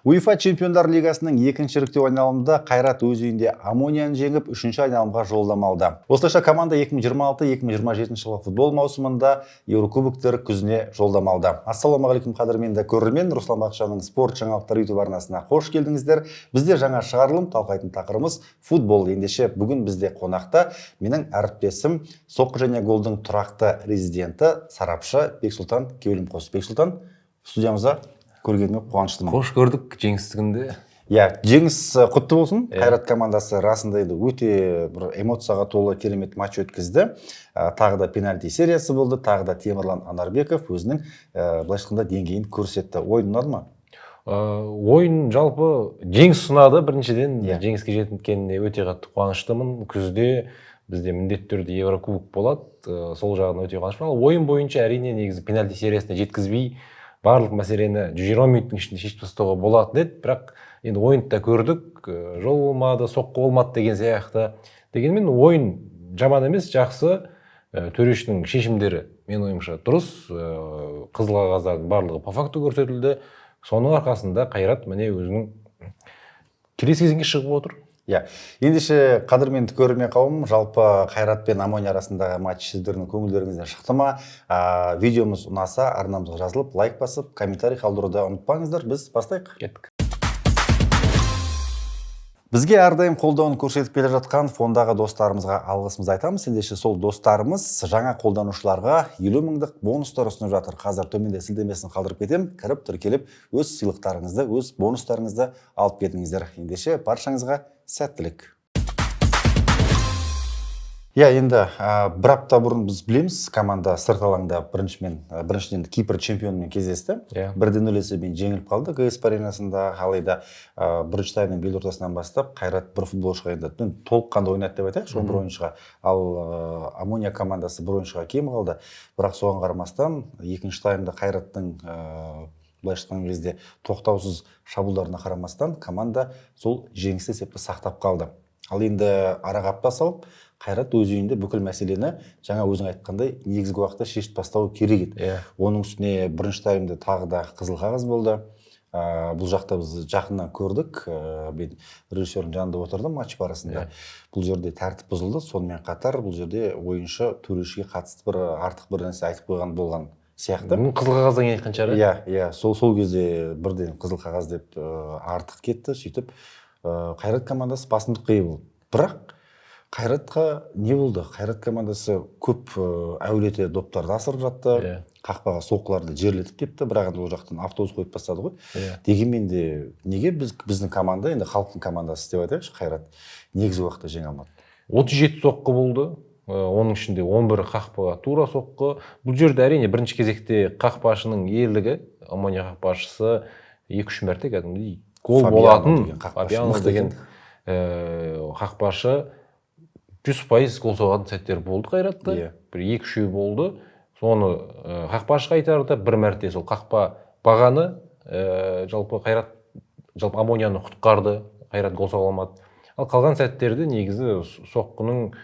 УЕФА Чемпиондар Лигасының екінші іріктеу айналымында Қайрат өз үйінде Амонияны жеңіп, үшінші айналымға жолдама алды. Осылайша команда 2026-2027 жылғы футбол маусымында Еурокубоктер күзіне жолдама алды. Ассалаумағалейкум қадірменді көрермен, Руслан Бақытжанның спорт жаңалықтары YouTube арнасына қош келдіңіздер. Бізде жаңа шығарылым, талқылайтын тақырыбымыз футбол. Ендеше бүгін бізде қонақта менің әріптесім, соққы және голдың тұрақты резиденті, сарапшы Бексұлтан Кеулімқос. Бексұлтан, студиямызда көргеніме қуаныштымын. Қош көрдік жеңістігінде. Жеңіс құтты болсын. Қайрат командасы расында өте бір эмоцияға толы керемет матч өткізді. Тағы да пенальти сериясы болды. Тағы да Темірлан Анарбеков өзінің былайша айтқанда деңгейін көрсетті. Ойын ұнады ма? Ойын жалпы жеңіс ұнады. Біріншіден жеңіске жеткеніне өте қатты қуаныштымын. Күзде бізде міндетті түрде Еврокубок болады. Сол жағынан өте қуаныштымын. Ал ойын бойынша әрине негізі пенальти сериясына жеткізбей барлық мәселені 120 минуттың ішінде шешіп тастауға болатын еді, бірақ енді ойынды да көрдік, жол болмады, соққы болмады деген сияқты. Дегенмен ойын жаман емес, жақсы. Төрешінің шешімдері мен ойымша дұрыс. Қызыл қағаздардың барлығы по факту көрсетілді. Соның арқасында Қайрат міне өзінің келесі кезеңге шығып отыр. Ендеше қадірменді көрермен қауым, жалпы Қайрат пен Амония арасындағы матч сіздердің көңілдеріңізден шықты ма? Видеомыз ұнаса, арнамызға жазылып, лайк басып, комментарий қалдыруды ұмытпаңыздар. Біз бастайық. Кеттік. Бізге әрдайым қолдауын көрсетіп келе жатқан фондағы достарымызға алғысымызды айтамыз. Ендеше сол достарымыз жаңа қолданушыларға 50 мыңдық бонустар ұсынып жатыр. Қазір төменде сілтемесін қалдырып кетем. Кіріп тіркеліп, өз сыйлықтарыңызды, өз бонустарыңызды алып кетіңіздер. Ендеше баршаңызға сәттілік. Енді бір апта бұрын біз білеміз, команда сырт алаңда біріншіден Кипр чемпионымен кездесті. 1-0 есебімен жеңіліп қалды ГСП аренасында. Алайда бірінші таймның бел ортасынан бастап Қайрат бір футболшыға енді толыққанды ойнады деп айтайық, 11 ойыншыға. Ал Амония командасы бір ойыншыға кем қалды. Бірақ соған қарамастан екінші таймда Қайраттың былайша айтқан кезде тоқтаусыз шабуылдарына қарамастан команда сол жеңісті есепті сақтап қалды. Ал енді араға апта салып, Қайрат өз үйінде бүкіл мәселені жаңа өзің айтқандай негізгі уақытта шешіп тастауы керек еді. Оның үстіне бірінші таймда тағы да қызыл қағаз болды. Бұл жақта біз жақыннан көрдік. Мен режиссердің жанында отырдым матч барысында. Бұл жерде тәртіп бұзылды. Сонымен қатар бұл жерде ойыншы төрешіге қатысты бір артық бір нәрсе айтып қойған болған сияқты. Қызыл қағаздан айтқан шығар. Сол кезде бірден қызыл қағаз деп артық кетті. Сөйтіп Қайрат командасы басымдыққа ие болды. Бірақ Қайратқа не болды? Қайрат командасы көп әулете доптарды асырып жатты. Қақпаға соққыларды жерлетіп кетті. Бірақ ол жақтан автобус қойып бастады ғой. Дегенмен де неге біздің команда, енді халықтың командасы деп айтайықшы, Қайрат негізгі уақытта жеңе алмады? 37 соққы болды. Оның ішінде 11 қақпаға тура соққы. Бұл жерде әрине бірінші кезекте қақпашының ерлігі, Амония қақпашысы 2-3 мәрте кәдімгідей гол болатын Фабиано деген қақпашы 100% гол соғатын сәттер болды Қайратта. Бір 2-3 болды. Соны қақпашы қайтарды, бір мәрте сол қақпа бағаны жалпы Амонияны құтқарды. Қайрат гол соға алмады. Ал қалған сәттерді негізі соққының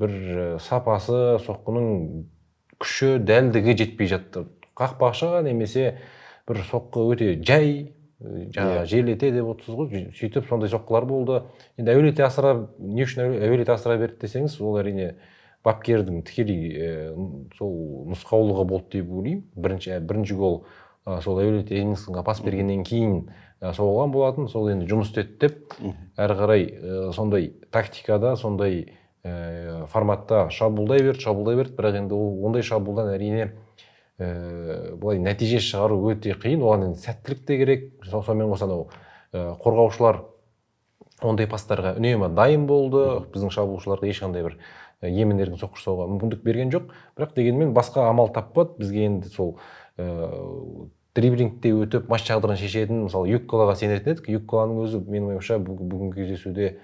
бір сапасы, соққының күші, дәлдігі жетпей жатты. Қақпашыға немесе бір соққы өте жай, жерлете деп отырсыз ғой, сөйтіп сондай соққылар болды. Енді әуелете асыра, не үшін әуелете асыра берді десеңіз, ол әрине бапкердің тікелей сол нұсқаулығы болды деп ойлаймын. Бірінші гол сол әуелете Эдинсонға пас бергеннен кейін соғылған болатын, сол енді жұмыс істеді деп, әрі қарай сондай тактикада, сондай форматта шабуылдай берді, бірақ енді ондай шабуылдан әрине бұлай нәтиже шығару өте қиын. Оған енді сәттілік те керек. Сонымен қоса қорғаушылар ондай пастарға үнемі дайын болды. Біздің шабуылшыларға ешқандай бір емін-еркін соққы жасауға мүмкіндік берген жоқ. Бірақ дегенмен басқа амал таппады. Бізге енді сол дриблингте өтіп матч тағдырын шешетін, мысалы Юкколаға сенетін едік. Юкколаның өзі менің ойымша бүгінгі кездесуде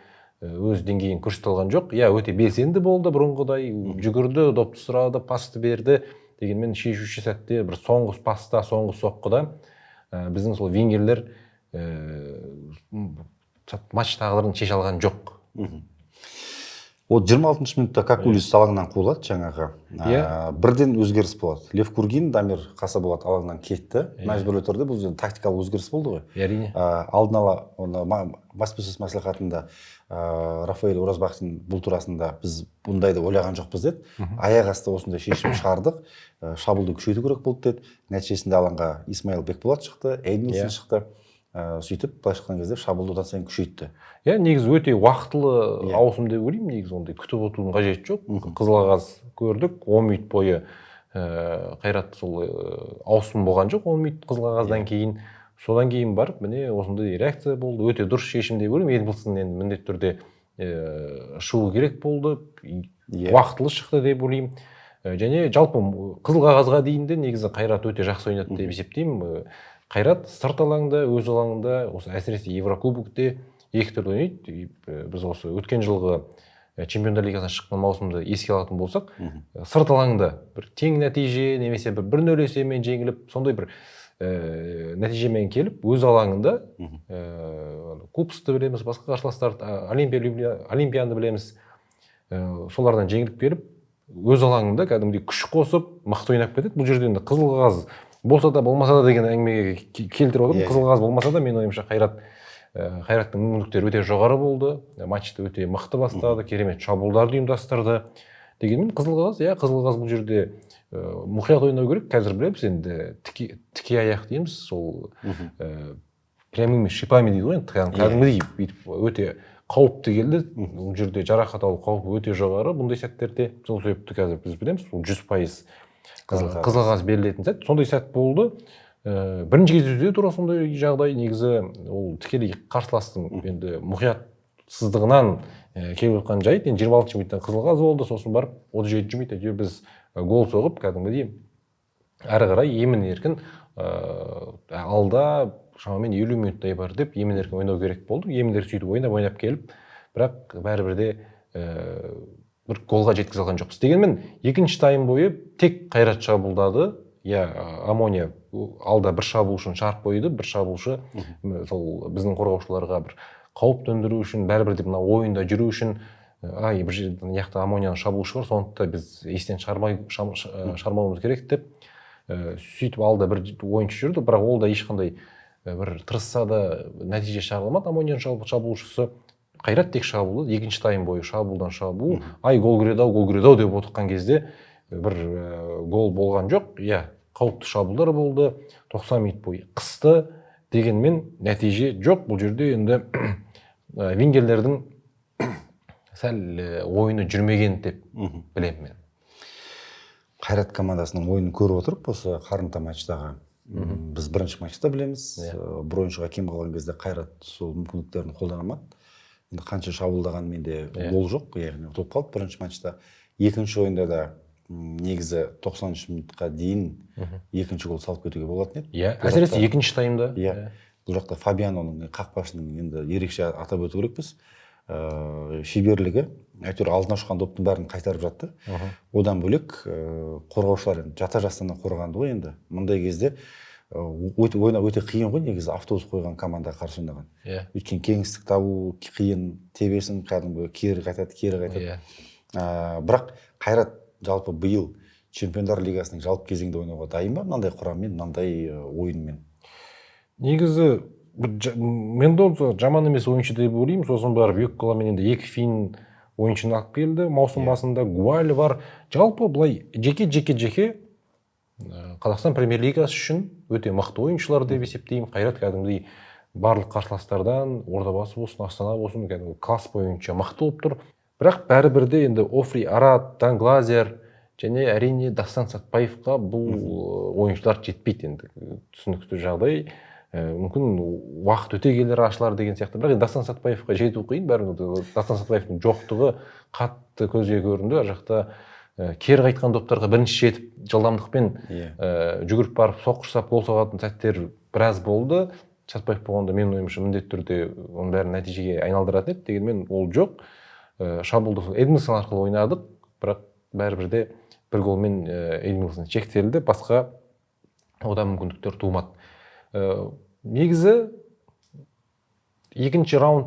өз деңгейін көрсете алған жоқ. Өте белсенді болды бұрынғыдай, жүгірді, допты сұрады, пасты берді. Дегенмен шешуші сәтте бір соңғы паста, соңғы соққыда біздің сол вингерлер матч тағдырын шеше алған жоқ. Ол 26 минутта Какулис алаңнан қуылады жаңағы. Бірден өзгеріс болады. Левкургин, Дамир Қасаболат алаңнан кетті. Мәжбүрлі түрде бұл жерде тактикалық өзгеріс болды ғой. Әрине. Алдын ала оны баспасөз мәслихатында Рафаэль Оразбақтың бұл турасында біз бұндайды ойлаған жоқпыз деді. Аяқ асты осындай шешім шығардық. Шабуылды күшейту керек болды деді. Нәтижесінде алаңға Исмаил Бекболат шықты, Эдмилсон шықты. Сөйтіп былайша айтқан кезде шабуылды одан сайын күшейтті. Негізі өте уақытылы ауысым деп ойлаймын. Негізі ондай күтіп отырудың қажеті жоқ. Қызыл қағаз көрдік, 10 минут бойы Қайрат сол ауысым болған жоқ. 10 минут қызыл қағаздан кейін, содан кейін барып, міне осындай реакция болды. Өте дұрыс шешім деп ойлаймын. Эдмилсон енді міндетті түрде шығу керек болды. Уақытылы шықты деп ойлаймын. Және жалпы қызыл қағазға дейін де негізі Қайрат өте жақсы ойнады деп есептеймін. Қайрат сырт алаңда, өз алаңында, осы әсіресе Еврокубокте екі түрлі ойнайды. Біз осы өткен жылғы Чемпиондар лигасынан шыққан маусымды еске алатын болсақ, сырт алаңда бір тең нәтиже немесе бір 1-0 есебімен жеңіліп, сондай бір нәтижемен келіп, өз алаңында Купсты білеміз, басқа қарсыластарды, Олимпияны білеміз, солардан жеңіліп келіп, өз алаңында кәдімгідей күш қосып, мықты ойнап кетеді. Бұл жерде енді қызыл қағаз болса да болмаса да деген әңгімеге келтіріп отырмын. Қызыл қағаз болмаса да мен ойымша Қайраттың мүмкіндіктері өте жоғары болды. Матчты өте мықты бастады, керемет шабуылдарды ұйымдастырды. Дегенмен қызыл қағаз бұл жерде мұқият ойнау керек. Қазір білеміз енді тіке аяқ дейміз, сол прямыми шипами дейді ғой, кәдімгідей өте қауіпті келді. Бұл жерде жарақат алу қаупі өте жоғары. Бұндай сәттерде сол себепті қазір біз білеміз, 100% қызыл қағаз берілетін сәт. Сондай сәт болды. Бірінші кездесуде тура сондай жағдай. Негізі ол тікелей қарсыластың енді мұқиятсыздығынан келіп жатқан жайт. Енді 26 минуттан қызыл қағаз болды, сосын барып 37 минутта біз гол соғып, кәдімгідей әрі қарай емін-еркін алда шамамен 50 минуттай бар деп емін-еркін ойнау керек болды. Емін-еркін сөйтіп ойнап келіп, бірақ бәрібір де бір голға жеткізе алған жоқпыз. Дегенмен екінші тайм бойы тек Қайрат шабуылдады. Амония алда бір шабуылшыны шарп қойды, бір шабуылшы сол біздің қорғаушыларға бір қауіп төндіру үшін, бәрібір де мына ойында жүру үшін, бір жерден яқты Амонияның шабуылшы бар, сондықтан біз естен шығармауымыз керек деп сөйтіп алда бір ойыншы жүрді, бірақ ол да ешқандай бір тырысса да нәтиже шығарылмады. Амонияның шабуылшысы Қайрат тек шабуылды, екінші тайм бойы шабуылдан шабуыл, гол кіреді-ау деп отырған кезде бір гол болған жоқ. Қауіпті шабуылдар болды, 90 минут бойы қысты, дегенмен нәтиже жоқ. Бұл жерде енді вингерлердің сәл ойыны жүрмеген деп білемін мен. Қайрат командасының ойынын көріп отырып, осы қарымта матчтағы біз бірінші матчта білеміз, бір ойыншыға кем қалған кезде Қайрат сол мүмкіндіктерін қолданамады. Енді қанша шабуылдаған менде гол жоқ, яғни ұтылып қалды бірінші матчта. Екінші ойында да негізі 90 минутқа дейін екінші гол салып кетуге болатын еді. Әсіресе екінші таймда. Бұл жақта Фабианоның қақпашының енді ерекше атап өту керекпіз. Шеберлігі, әйтеуір алдына ұшқан доптың бәрін қайтарып жатты. Одан бөлек қорғаушылар жата жастан қорғанды ғой енді. Мұндай кезде ойнау өте қиын ғой, негізі автобус қойған командаға қарсы ойнаған. Өйткені кеңістік табу қиын, тебесін кәдімгі кері қайтады. Бірақ Қайрат жалпы биыл Чемпиондар лигасының жалпы кезеңде ойнауға дайын ба, мынандай құраммен, мынандай ойынмен? Негізі Мендонса жаман емес ойыншы деп ойлаймын. Сосын барып Юкколамен енді 2 фин ойыншыны алып келді. Маусым басында Гуаль бар. Жалпы былай жеке Қазақстан премьер-лигасы үшін өте мықты ойыншылар деп есептеймін. Қайрат кәдімгідей барлық қарсыластардан, Ордабасы болсын, Астана болсын, кәдімгі класс бойынша мықты болып тұр. Бірақ бәрібірде енді Офри Арат, Данглазер және әрине Дастан Сатпаевқа бұл ойыншылар жетпейді енді. Түсінікті жағдай. Мүмкін уақыт өте келер ашылар деген сияқты. Бірақ Дастан Сатпаевқа жету қиын. Бәрібір Дастан Сатпаевтың жоқтығы қатты көзге көрінді. Ар жақта кері қайтқан доптарға бірінші жетіп, жылдамдықпен жүгіріп барып соққышсап гол соғатын сәттер біраз болды. Сатпаев болғанда мен ойымша міндетті түрде оның бәрін нәтижеге айналдыратын еді. Дегенмен ол жоқ. Шабуылды Эдмилсон арқылы ойнадық, бірақ бәрібір де бір голмен Эдмилсон шектелді, басқа одан мүмкіндіктер туымады. Негізі екінші раунд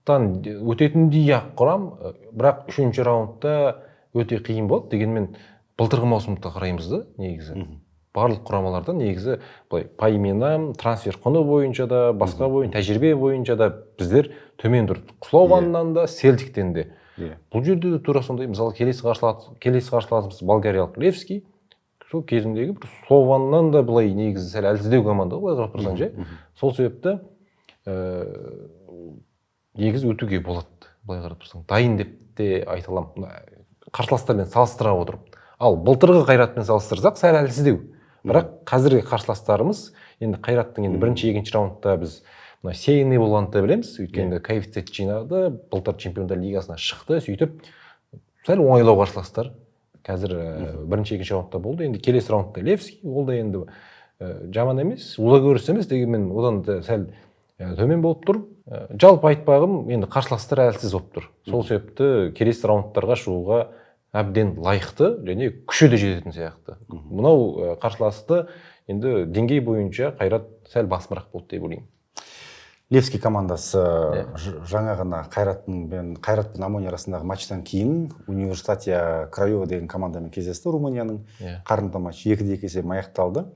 раундтан өтетіндей ақ құрам, бірақ үшінші раундта өте қиын болды. Дегенмен былтырғы маусымда қараймыз да, негізі. Барлық құрамаларда негізі былай паймена, трансфер құны бойынша да, басқа тәжірибе бойынша да біздер төмен тұрдық. Слованнан да, Селтиктен де. Бұл жерде де тура сондай, мысалы келесі қарсыласымыз болгариялық Левски, сол кезіндегі бір Слованнан да былай негізі сәл әлсіздеу команда, былай қарап тұрсаң жай. Сол себепті негізі өтуге болады, былай қарап тұрсаң. Дайын деп те айта аламын, қарсыластармен салыстыра отырып. Ал былтырғы Қайратпен салыстырсақ сәл әлсіздеу. Бірақ қазіргі қарсыластарымыз, енді Қайраттың енді бірінші, екінші раундта біз сейіне болғанды білеміз, өйткені коэффициент жинады, былтыр Чемпиондар лигасына шықты, сөйтіп сәл оңайлау қарсыластар. Қазір бірінші, екінші раундта болды. Енді келесі раундта Левски, ол да енді жаман емес, ула көріс емес, дегенмен одан да сәл төмен болып тұр. Жалпы айтпағым, енді қарсыластар әлсіз болып тұр. Сол себепті келесі раундтарға шығуға әбден лайықты және күші де жететін сияқты. Мынау қарсыласты енді деңгей бойынша Қайрат сәл басымырақ болды деп ойлаймын. Левски командасы жаңа ғана Қайрат пен Амония арасындағы матчтан кейін Университатия Крайова деген командамен кездесті. Румынияның қарымта матч 2-2 есебімен аяқталды.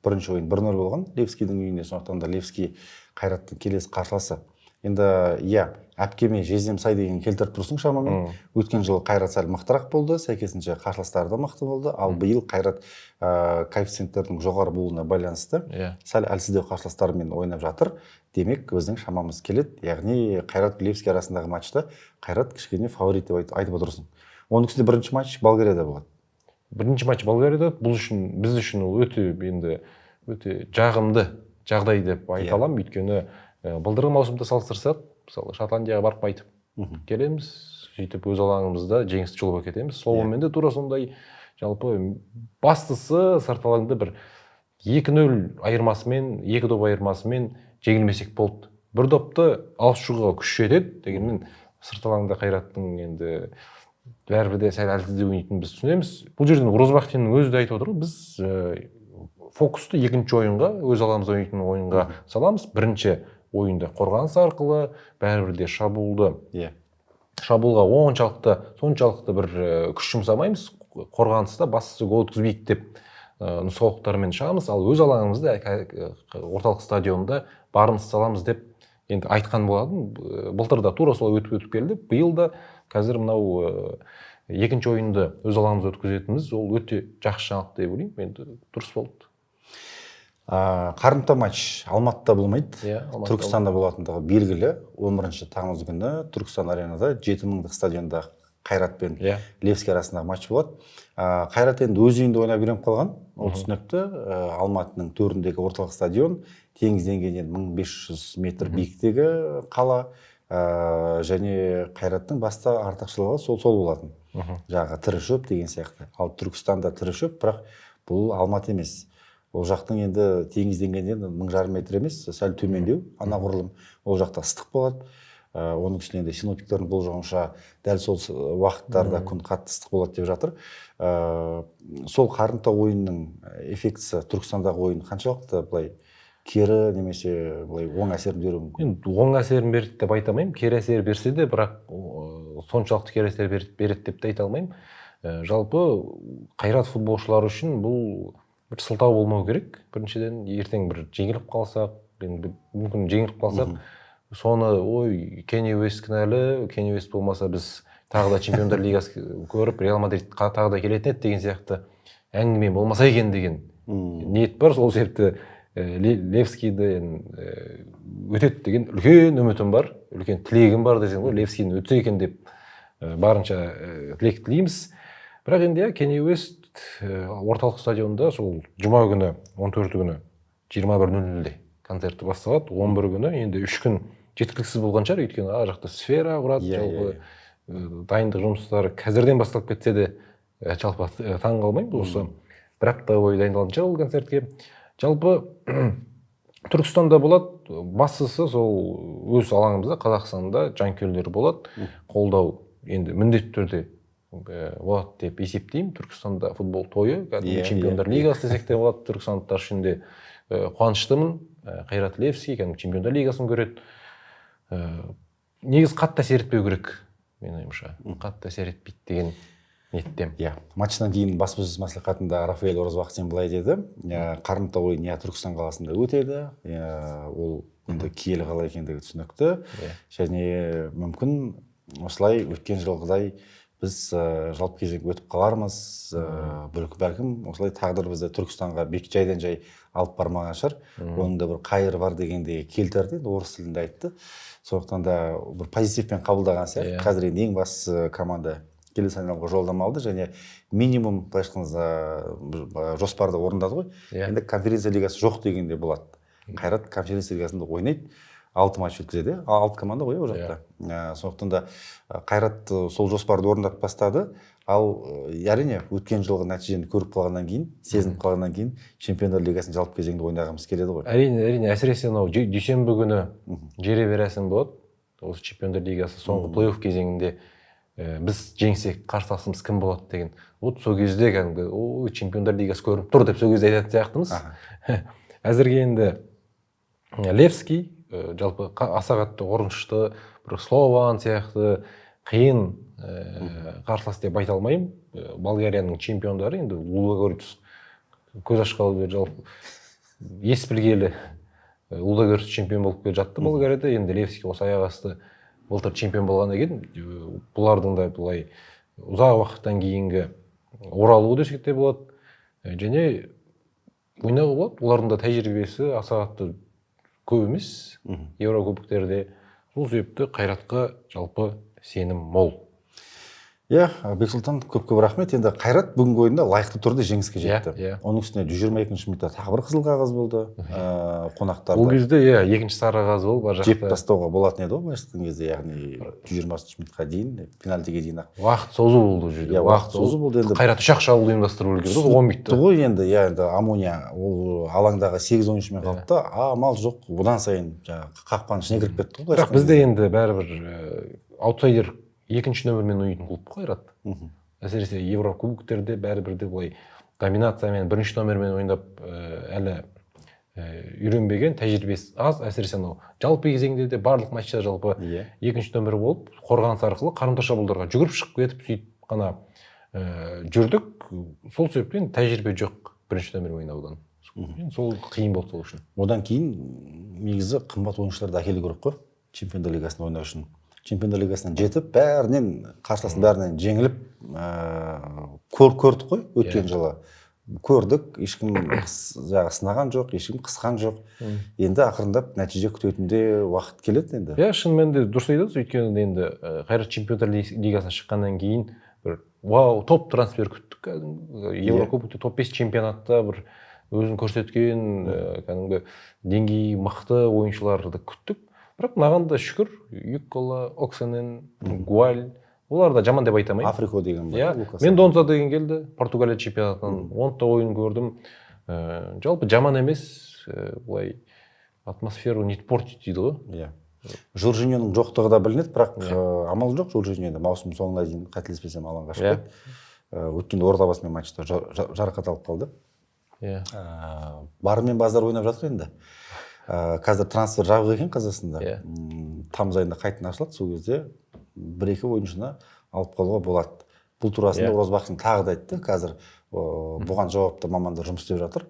Бірінші ойын 1-0 болған Левскидің үйінде, сондықтан да Левски Қайраттың келесі қарсыласы. Енді әпкеме жездем сай деген келтіріп тұрсың шамамен. Өткен жылы Қайрат сәл мықтырақ болды, сәйкесінше қарсыластары да мықты болды. Ал биыл Қайрат коэффициенттердің жоғары болуына байланысты сәл әлсіздеу қарсыластармен ойнап жатыр. Демек, біздің шамамыз келеді. Яғни Қайрат Левски арасындағы матчта Қайрат кішкене фаворит деп айтып отырсың. Оның үстінде бірінші матч Болгарияда болады. Бірінші матч Болгарияда, біз үшін ол өте жағымды жағдай деп айта аламын, өйткені былтырғы маусымда салыстырсақ, мысалы Шотландияға барып қайтып келеміз, сөйтіп өз алаңымызда жеңісті жұлып әкетеміз. Словенмен де тура сондай. Жалпы бастысы сырт алаңда бір 2-0 айырмасымен, 2 доп айырмасымен жеңілмесек болды. Бір допты алып шығуға күш жетеді, дегенмен сырт алаңда Қайраттың енді бәрібір де сәл әлсіздеу ойнайтынын біз түсінеміз. Бұл жерден Розбахтиннің өзі де айтып отыр, біз фокусты екінші ойынға, өз алаңымызда ойнайтын ойынға саламыз. Бірінші ойында қорғаныс арқылы бәрібір де шабуылға соншалықты бір күш жұмсамаймыз. Қорғаныста бастысы гол өткізбейік деп нұсқаулықтармен шығамыз. Ал өз алаңымызда орталық стадионда барымызды саламыз деп енді айтқан болатын. Былтырда тура солай өтіп келді. Биыл да қазір мынау екінші ойынды өз алаңымызда өткізетініміз ол өте жақсы жаңалық деп ойлаймын. Енді дұрыс болды. Қарымта матч Алматыда болмайды. Түркістанда болатындығы белгілі. 11 тамыз күні Түркістан аренада 7000-дік стадионда Қайрат пен Левски арасындағы матч болады. Қайрат енді өз үйінде ойнап үйреніп қалған. Ол түсінікті. Алматының төріндегі орталық стадион, теңіз деңгейінен 1500 метр биіктегі қала, және Қайраттың басты артықшылығы сол болатын. Жаңағы тірі шөп деген сияқты. Ал Түркістанда тірі шөп, бірақ бұл Алматы емес. Ол жақтың енді теңіз деңгейінен 1500 метр емес, сәл төмендеу, анағұрлым. Ол жақта ыстық болады. Оның үстіне енді синоптиктердің болжауынша дәл сол уақыттарда күн қатты ыстық болады деп жатыр. Сол қарымта ойынның эффектісі Түркістандағы ойын қаншалықты былай кері немесе былай оң әсерін беруі мүмкін? Оң әсерін берді деп айта алмаймын. Кері әсер берсе де, бірақ соншалықты кері әсер береді деп те айта алмаймын. Жалпы Қайрат футболшылары үшін бұл бір сылтау болмау керек. Біріншіден, ертең бір жеңіліп қалсақ, мүмкін жеңіліп қалсақ, соны Кенни Уэст кінәлі, Кенни Уэст болмаса біз тағы да Чемпиондар лигасы көріп, Реал Мадрид тағы да келетін еді деген сияқты әңгіме болмаса екен деген ниет бар. Сол себепті Левскийді өтеді деген үлкен үмітім бар, үлкен тілегім бар десең ғой, Левскийді өтсе екен деп барынша тілек тілейміз. Бірақ енді Кенни Уэст орталық стадионда сол жұма күні 14 күні 21:00-де концерті басталады. 11 күні енді 3 күн жеткіліксіз болған шығар, өйткені ар жақта сфера құрады, жалпы дайындық жұмыстары қазірден басталып кетсе де жалпы таң қалмаймын. Осы бір апта бойы дайындалған шығар ол концертке. Жалпы Түркістанда болады, бастысы сол өз алаңымызда Қазақстанда жанкүйерлер болады, қолдау енді міндетті түрде болады деп есептеймін. Түркістанда футбол тойы, Чемпиондар лигасы десек те болады. Түркістандықтар үшін де қуаныштымын. Қайрат Левски Чемпиондар лигасын көреді. негізі қатты әсер етпеу керек менің ойымша, қатты әсер етпейді деген ниеттемін. Иә, матчтан кейін баспасөз мәслихатында Рафаэль Оразбақсин былай деді, қарымта ойын Түркістан қаласында өтеді, ол енді киелі қала екендігі түсінікті, және мүмкін осылай өткен жылғыдай біз жалпы кезең өтіп қалармыз, бәлкім осылай тағдыр бізді Түркістанға жайдан жай алып бармаған шығар, оның да бір қайыры бар дегенде келтірді, орыс тілінде айтты. Сондықтан да бір позитивпен қабылдаған сияқты. Қазір енді ең бастысы команда келесі айналымға жолдама алды, және минимум былайша айтқанда жоспарды орындады ғой. Енді конференция лигасы жоқ дегенде болады. Қайрат конференция лигасында ойнайды, 6 матч өткізеді, 6 команда ғой ол жақта. Сондықтан да Қайрат сол жоспарды орындап бастады. Ал әрине өткен жылғы нәтижені көріп қалғаннан кейін, сезініп қалғаннан кейін чемпиондар лигасын жалпы кезеңде ойнағымыз келеді ғой. Әрине, әсіресе мынау дүйсенбі күні жере бересің болады. Осы чемпиондар лигасы соңғы плей-офф кезеңінде біз жеңсек қарсыласымыз кім болады деген. Вот сол кезде кәдімгі чемпиондар лигасы көрініп тұр деп сол кезде айтатын сияқтымыз. Әзірге енді Левский жалпы аса қатты орыншты, бір Слован сияқты қиын қарсылас деп айта алмаймын. Болгарияның чемпиондары енді Лудогорец көз ашқалы бері жалпы ес білгелі Лудогорец чемпион болып келе жатты Болгарияда. Енді Левский осы аяқ асты былтыр чемпион болғаннан кейін бұлардың да былай ұзақ уақыттан кейінгі оралуы десек те болады. Және ойнауға болады. Олардың да тәжірибесі аса қатты көп емес Еврокубоктерде. Сол себепті Қайратқа жалпы сенім мол. Иә, Бексұлтан көп-көп рахмет. Енді Қайрат бүгінгі ойында лайықты түрде жеңіске жетті. Оның үстіне 122-ші минутта тағы бір қызыл қағаз болды. Қонақтарды ол кезде екінші сары қағаз болып бар жақта жеп тастауға болатын еді ғой, былайша айтқан кезде, яғни 120-ші минутқа дейін, пенальтиге дейін ақ. Уақыт созу болды жерде. Уақыт созу болды енді. Қайрат үш ақ шабуыл ұйымдастыру керек еді, 10 минутта. Ғой енді, енді Амония ол алаңдағы 8 ойыншымен қалыпты, амал жоқ, одан сайын қақпаның ішіне кіріп кетті ғой. Бірақ бізде енді бәрібір аутсайдер екінші нөмірмен ойнайтын клуб Қайрат. Әсіресе Еврокубоктерде бәрібір де былай доминациямен бірінші нөмірмен ойнап әлі үйренбеген, тәжірибесі аз. Әсіресе жалпы кезеңде де барлық матчта жалпы екінші нөмір болып, қорғаныс арқылы қарымта шабуылдарға жүгіріп шығып кетіп сөйтіп қана жүрдік. Сол себептен тәжірибе жоқ бірінші нөмір ойнаудан. Сол қиын болды сол үшін. Одан кейін негізі қымбат ойыншыларды әкелу керек қой чемпиондар лигасында ойнау үшін. Чемпиондар лигасынан жетіп, бәрінен қарсыласын бәрінен жеңіліп көрдік қой өткен жылы. Көрдік, ешкім сынаған жоқ, ешкім қысқан жоқ. Енді ақырындап нәтиже күтетінде уақыт келеді енді. Шынымен де дұрыс айтасыз, өйткені енді Қайрат чемпиондар лигасына шыққаннан кейін бір вау, топ трансфер күттік. Еврокубокте топ 5 чемпионатта бір өзін көрсеткен, кәдімгі деңгейі мықты ойыншыларды күттік. Бірақ маған да шүкір, Юккола, Оксенен, Гуаль, олар да жаман деп айтамайын. Африко деген бар. Мен Донза деген келді, Португалия чемпионатынан 10 ойын көрдім. Жалпы жаман емес, былай атмосферу не портить дейді ғой. Жоржиньоның жоқтығы да білінеді, бірақ амал жоқ. Жоржиньо маусым соңына дейін қателеспесем алаңға шықты. Өткенде ордабасымен матчта жарақат алып қалды. Барымен базар ойнап жатыр енді. Қазір трансфер жабық екен Қазақстанда. Тамыз айында қайтадан ашылады, сол кезде 1-2 ойыншыны алып қалуға болады. Бұл турасында Оразбақсин тағы да айтты. Қазір бұған жауапты мамандар жұмыс істеп жатыр.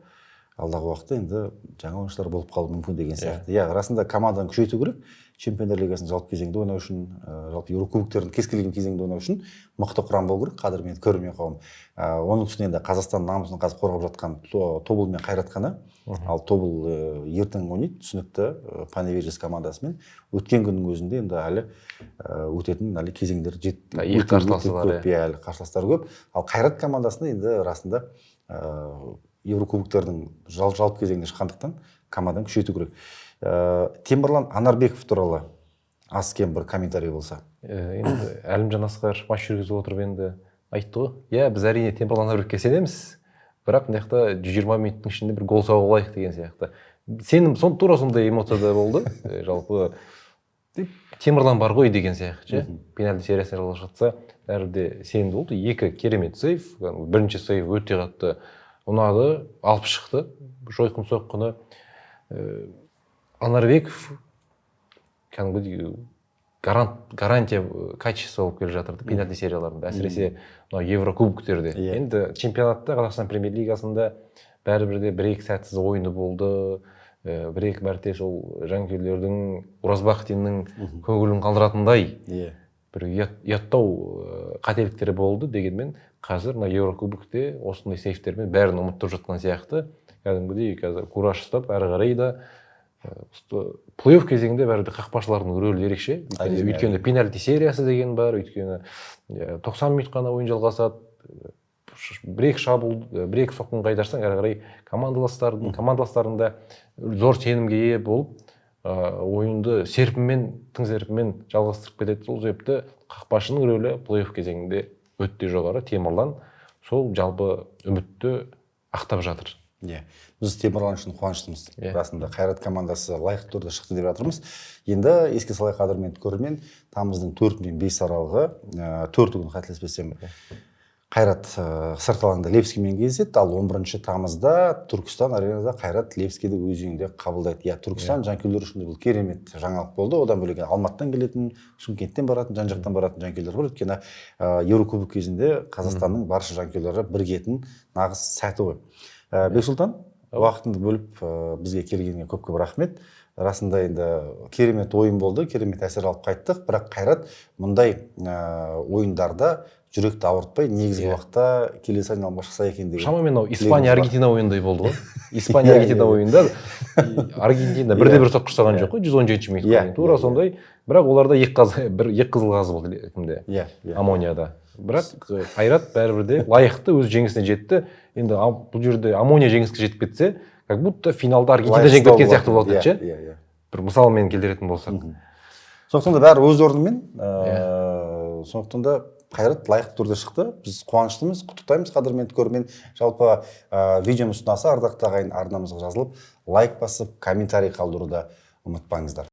Алдағы уақытта енді жаңа ойыншылар болып қалуы мүмкін деген сияқты. Расында команданы күшейту керек. Чемпиондар лигасын жалпы кезеңде ойнау үшін, жалпы Еврокубоктердің кез келген кезеңде ойнау үшін мықты құрам болу керек, қадірмен көрермен қауым. Оның үстіне енді Қазақстан намысын қазір қорғап жатқан Тобыл мен Қайрат қана. Ал Тобыл ертең ойнайды, түсінікті Паневежес командасымен. Өткен күннің өзінде енді әлі өтетін әлі кезеңдер қарсыластар көп. Ал Қайрат командасында енді расында Еврокубоктердің жалпы кезеңіне шыққандықтан команданы күшейту керек. Темірлан Анарбеков туралы аз кем бір комментарий болса. Енді Әлімжан Асқар матч жүргізіп отырып енді айтты ғой. Біз әрине Темірлан Анарбековке сенеміз, бірақ мына жақта 120 минуттың ішінде бір гол соға алайық деген сияқты. Сенім тура сондай эмоцияда болды. Жалпы Темірлан бар ғой деген сияқты. Пенальти сериясына жалғасып жатса, бәрібір сенімді болды. Екі керемет сейв, бірінші сейв өте қатты ұнады, алып шықты. Жойқын соққыны Анарбеков кәдімгі гарантия качество болып келе жатыр пенальти серияларында, әсіресе мынау Еврокубоктерде. Енді чемпионатта, Қазақстан премьер-лигасында бәрібір де бір-екі сәтсіз ойыны болды, бір-екі мәрте сол жанкүйерлердің, Оразбақтиннің көңілін қалдыратындай бір ұяттау қателіктері болды. Дегенмен қазір мына Еврокубокте осындай сейфтермен бәрін ұмыттырып жатқан сияқты, кәдімгідей қазір кураж ұстап, әрі қарай да плей-офф кезеңінде бәрібір қақпашылардың рөлі ерекше. Өйткені пенальти сериясы деген бар, өйткені 90 минут қана ойын жалғасады, бір-екі шабуыл, бір-екі соққын қайтарсаң, әрі қарай командаластардың да зор сенімге ие болып, ойынды тың серпінмен жалғастырып кетеді. Сол себепті қақпашының рөлі плей-офф кезеңінде өте жоғары. Темірлан сол жалпы үмітті ақтап жатыр. Біз Темірлан үшін қуаныштымыз. Расында Қайрат командасы лайықты түрде шықты деп жатырмыз. Енді еске салайық қадірменді көрермен, тамыздың 4 мен 5 аралығы 4 күн қателеспесем Қайрат сырт алаңда Левскиймен кездеседі, ал 11 тамызда Түркістан аренада Қайрат Левскийді өз үйінде қабылдайды. Түркістан жанкүйерлері үшін бұл керемет жаңалық болды. Одан бөлек Алматыдан келетін, Шымкенттен баратын, жан-жақтан баратын жанкүйерлер бар. Өйткені Еврокубок кезінде Қазақстанның барша жанкүйерлері біргетін нағыз сәті ғой. Бексұлтан, уақытыңды бөліп бізге келгенге көп-көп рахмет. Расында енді керемет ойын болды, керемет әсер алып қайттық, бірақ Қайрат мұндай ойындарда жүректі ауыртпай, негізгі уақытта келесі айналымға шықса екен деген. Шамамен Испания-Аргентина ойындай болды ғой. Испания-Аргентина ойында Аргентина бірде-бір соққы жасаған жоқ қой, 117 минут. Тура сондай, бірақ оларда екі қызыл қағаз болды кімде? Амонияда. Бірақ Қайрат бәрібір де лайықты өз жеңісіне жетті. Енді бұл жерде Амония жеңіске жетіп кетсе, как будто финалда Аргентина жеңіп кеткен сияқты болады, ше? Бір мысалмен келтіретін болсақ. Сондықтан да бәрі өз орнымен, сондықтан да Қайрат лайықты түрде шықты. Біз қуаныштымыз, құттықтаймыз қадірменді көрермен. Жалпы видеомыз ұнаса, ардақты ағайын арнамызға жазылып, лайк басып, комментарий қалдыруды ұмытпаңыздар.